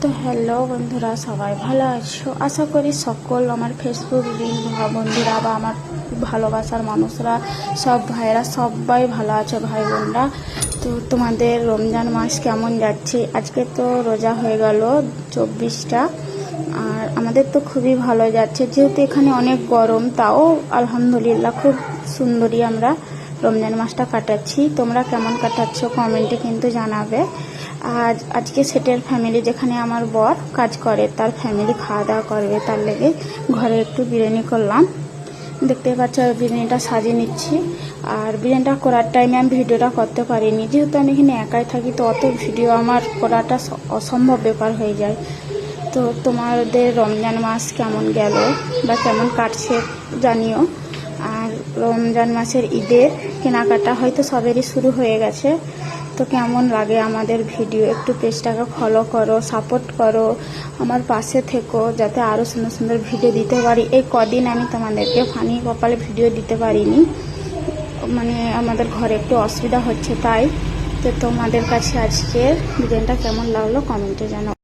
তো হ্যালো বন্ধুরা, সবাই ভালো আছো? আশা করি সকল আমার ফেসবুক রিল বন্ধুরা বা আমার ভালোবাসার মানুষরা, সব ভাইরা সবাই ভালো আছে। ভাই বোনরা, তো তোমাদের রমজান মাস কেমন যাচ্ছে? আজকে তো রোজা হয়ে গেল 24টা, আর আমাদের তো খুবই ভালো যাচ্ছে। যেহেতু এখানে অনেক গরম, তাও আলহামদুলিল্লাহ খুব সুন্দরই আমরা রমজান মাসটা কাটাচ্ছি। তোমরা কেমন কাটাচ্ছ কমেন্টে কিন্তু জানাবে। আর আজকে সেটের ফ্যামিলি, যেখানে আমার বর কাজ করে, তার ফ্যামিলি খাওয়া দাওয়া করবে, তার লেগে ঘরে একটু বিরিয়ানি করলাম। দেখতে পাচ্ছ বিরিয়ানিটা সাজিয়ে নিচ্ছি। আর বিরিয়ানিটা করার টাইমে আমি ভিডিওটা করতে পারিনি, যেহেতু আমি এখানে একাই থাকি, তো অত ভিডিও আমার করাটা অসম্ভব ব্যাপার হয়ে যায়। তো তোমাদের রমজান মাস কেমন গেল বা কেমন কাটছে জানিও। আর রমজান মাসের ঈদের কেনাকাটা হয়তো সবেরই শুরু হয়ে গেছে। তো কেমন লাগে আমাদের ভিডিও, একটু পেজটাকে ফলো করো, সাপোর্ট করো, আমার পাশে থেকো, যাতে আরও সুন্দর সুন্দর ভিডিও দিতে পারি। এই কদিন আমি তোমাদেরকে ফানি কপালে ভিডিও দিতে পারিনি, মানে আমাদের ঘরে একটু অসুবিধা হচ্ছে তাই। তো তোমাদের কাছে আজকের ভিডিওটা কেমন লাগলো কমেন্টে জানাও।